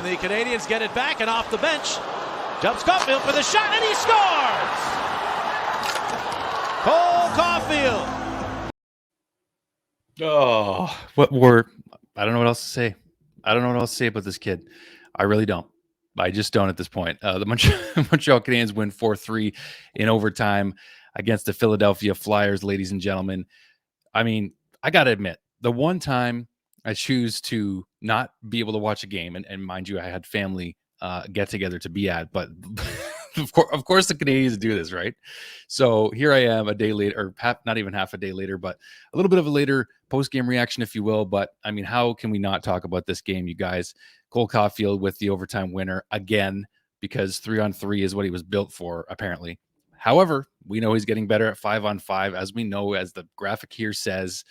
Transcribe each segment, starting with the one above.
And the Canadiens get it back, and off the bench jumps Caufield for the shot, and he scores! Cole Caufield. Oh, what more? I don't know what else to say. I don't know what else to say about this kid. I really don't. I just don't at this point. The Montreal Canadiens win 4-3 in overtime against the Philadelphia Flyers, ladies and gentlemen. I mean, I got to admit, the one time I choose to not be able to watch a game, and mind you, I had family get together to be at, but of course the Canadiens do this, right? So here I am a day later, or not even half a day later, but a little bit of a later post-game reaction, if you will. But I mean, how can we not talk about this game, you guys? Cole Caufield with the overtime winner again, because 3-on-3 is what he was built for, apparently. However, we know he's getting better at 5-on-5, as we know, as the graphic here says.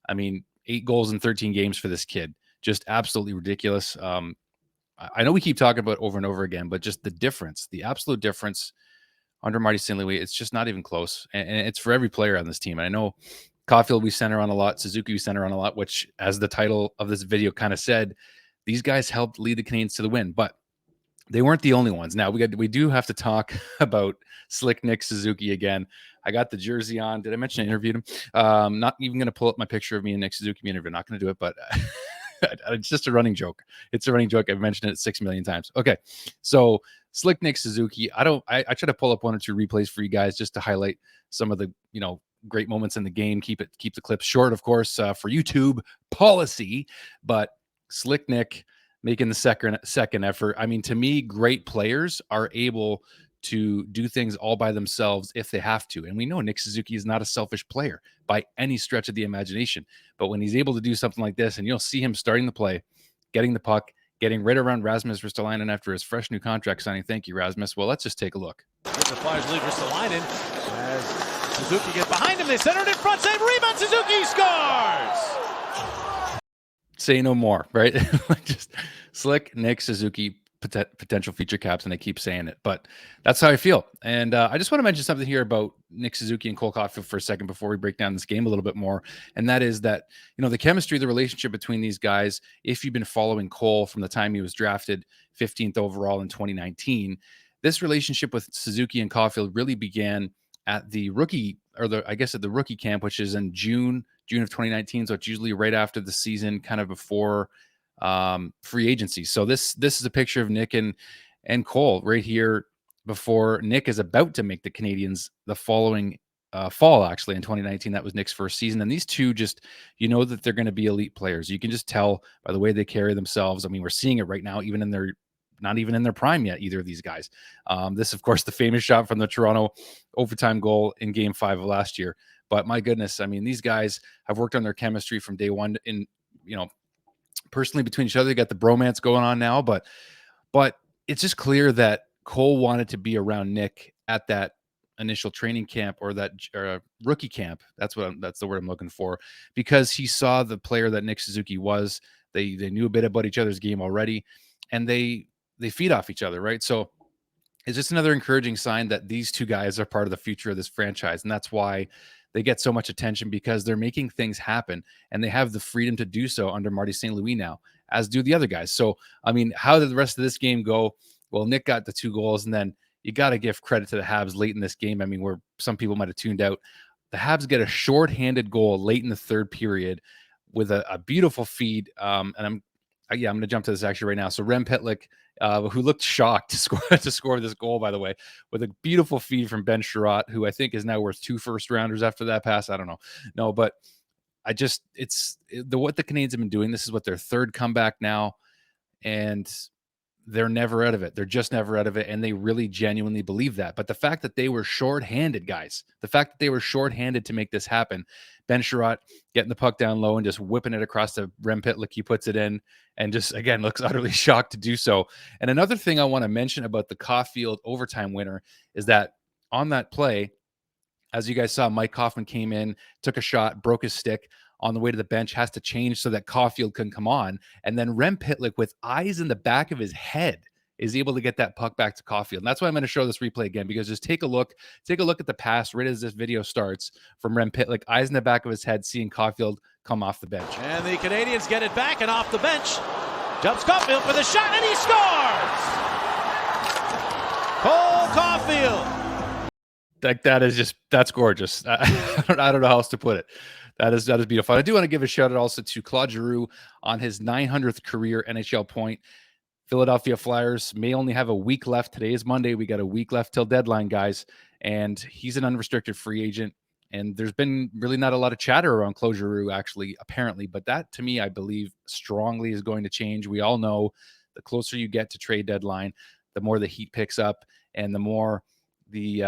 I mean, 8 goals in 13 games for this kid. Just absolutely ridiculous. I know we keep talking about over and over again, but just the difference, the absolute difference under Marty St. Louis, it's just not even close. And it's for every player on this team. And I know Caufield we center on a lot, Suzuki we center on a lot, which, as the title of this video kind of said, these guys helped lead the Canadiens to the win. But they weren't the only ones. Now, we do have to talk about Slick Nick Suzuki again. I got the jersey on. Did I mention I interviewed him? Not even going to pull up my picture of me and Nick Suzuki being interviewed. Not going to do it, but it's just a running joke. It's a running joke. I've mentioned it 6 million times. Okay, so Slick Nick Suzuki. I try to pull up 1 or 2 replays for you guys just to highlight some of the great moments in the game. Keep the clips short, of course, for YouTube policy. But Slick Nick making the second effort. I mean, to me, great players are able to do things all by themselves if they have to. And we know Nick Suzuki is not a selfish player by any stretch of the imagination. But when he's able to do something like this, and you'll see him starting the play, getting the puck, getting right around Rasmus Ristolainen after his fresh new contract signing. Thank you, Rasmus. Well, let's just take a look. The Flyers lead Ristolainen as Suzuki gets behind him. They center it in front. Save rebound. Suzuki scores! Say no more, right? Just Slick Nick Suzuki, potential future captain. I keep saying it, but that's how I feel. And I just want to mention something here about Nick Suzuki and Cole Caufield for a second before we break down this game a little bit more. And that is that, the chemistry, the relationship between these guys, if you've been following Cole from the time he was drafted 15th overall in 2019, this relationship with Suzuki and Caufield really began at the rookie, or at the rookie camp, which is in June of 2019. So it's usually right after the season, kind of before free agency. So this is a picture of Nick and Cole right here before Nick is about to make the Canadiens the following fall. Actually, in 2019, that was Nick's first season. And these two just, that they're going to be elite players. You can just tell by the way they carry themselves. I mean, we're seeing it right now, even in their not even in their prime yet, either of these guys. This, of course, the famous shot from the Toronto overtime goal in Game 5 of last year. But my goodness, I mean, these guys have worked on their chemistry from day one. Personally between each other, they got the bromance going on now. But it's just clear that Cole wanted to be around Nick at that initial training camp or that rookie camp. That's the word I'm looking for, because he saw the player that Nick Suzuki was. They knew a bit about each other's game already, and they feed off each other, right? So it's just another encouraging sign that these two guys are part of the future of this franchise. And that's why they get so much attention, because they're making things happen and they have the freedom to do so under Marty St. Louis now, as do the other guys. So, I mean, how did the rest of this game go? Well, Nick got the 2 goals, and then you got to give credit to the Habs late in this game. I mean, where some people might have tuned out, the Habs get a shorthanded goal late in the third period with a beautiful feed. And I'm going to jump to this actually right now. So Rem Pittlick, who looked shocked to score this goal, by the way, with a beautiful feed from Ben Sherratt, who I think is now worth 2 first-rounders after that pass. I don't know. No, but what the Canadiens have been doing. This is what their 3rd comeback now, and they're never out of it. They're just never out of it, and they really genuinely believe that. But the fact that they were shorthanded, guys, the fact that they were shorthanded to make this happen, Ben Sherratt getting the puck down low and just whipping it across to Rem Pittlick, he puts it in, and just, again, looks utterly shocked to do so. And another thing I want to mention about the Caufield overtime winner is that on that play, as you guys saw, Mike Hoffman came in, took a shot, broke his stick. On the way to the bench, has to change so that Caufield can come on. And then Rem Pittlick, with eyes in the back of his head, is able to get that puck back to Caufield. And that's why I'm going to show this replay again, because just take a look at the pass right as this video starts from Rem Pittlick, eyes in the back of his head, seeing Caufield come off the bench. And the Canadiens get it back, and off the bench Jumps Caufield for the shot, and he scores! Cole Caufield. Like, that's gorgeous. I don't know how else to put it. That is beautiful. I do want to give a shout out also to Claude Giroux on his 900th career NHL point. Philadelphia Flyers may only have a week left. Today is Monday. We got a week left till deadline, guys. And he's an unrestricted free agent. And there's been really not a lot of chatter around Claude Giroux, actually, apparently. But that, to me, I believe strongly is going to change. We all know the closer you get to trade deadline, the more the heat picks up and the more the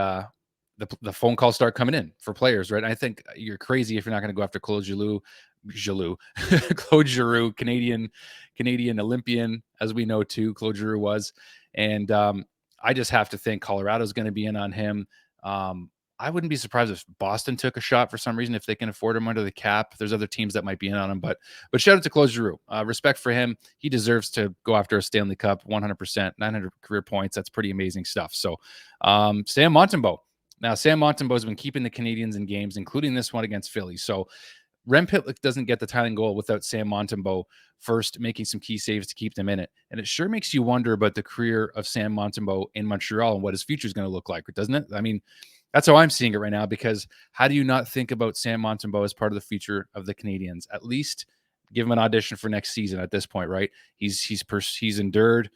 phone calls start coming in for players, right? I think you're crazy if you're not going to go after Claude Giroux, Claude Giroux, Canadian Olympian, as we know too. Claude Giroux was, and I just have to think Colorado's going to be in on him. I wouldn't be surprised if Boston took a shot for some reason if they can afford him under the cap. There's other teams that might be in on him, but shout out to Claude Giroux. Respect for him. He deserves to go after a Stanley Cup, 100%, 900 career points. That's pretty amazing stuff. So, Sam Montembeault. Now, Sam Montembeault has been keeping the Canadiens in games, including this one against Philly. So, Rem Pittlick doesn't get the tying goal without Sam Montembeault first making some key saves to keep them in it. And it sure makes you wonder about the career of Sam Montembeault in Montreal and what his future is going to look like, doesn't it? I mean, that's how I'm seeing it right now, because how do you not think about Sam Montembeault as part of the future of the Canadiens? At least give him an audition for next season at this point, right? He's endured.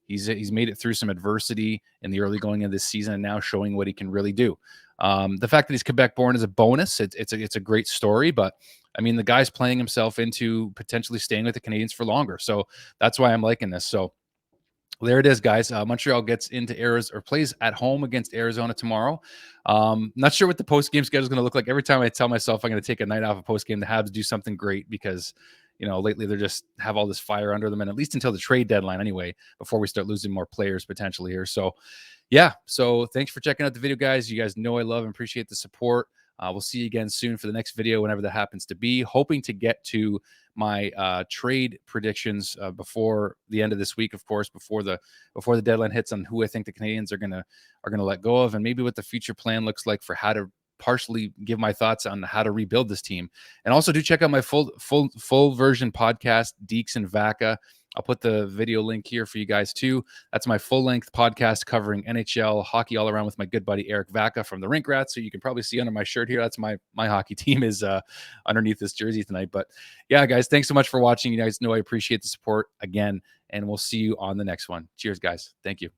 He's made it through some adversity in the early going of this season and now showing what he can really do. The fact that he's Quebec born is a bonus. It's a great story, but I mean, the guy's playing himself into potentially staying with the Canadiens for longer. So that's why I'm liking this. So there it is, guys. Montreal gets into Arizona, or plays at home against Arizona tomorrow. Not sure what the post-game schedule is going to look like. Every time I tell myself I'm going to take a night off of post-game, the Habs do something great because, lately they just have all this fire under them, and at least until the trade deadline anyway, before we start losing more players potentially here. So, yeah. So thanks for checking out the video, guys. You guys know I love and appreciate the support. We'll see you again soon for the next video, whenever that happens to be. Hoping to get to my trade predictions before the end of this week, of course, before the deadline hits, on who I think the Canadiens are gonna let go of, and maybe what the future plan looks like for how to partially give my thoughts on how to rebuild this team. And also do check out my full version podcast, Deeks and Vaca. I'll put the video link here for you guys too. That's my full-length podcast covering NHL hockey all around with my good buddy Eric Vaca from the Rink Rats. So you can probably see under my shirt here, that's my hockey team is underneath this jersey tonight. But yeah, guys, thanks so much for watching. You guys know I appreciate the support again, and we'll see you on the next one. Cheers, guys. Thank you.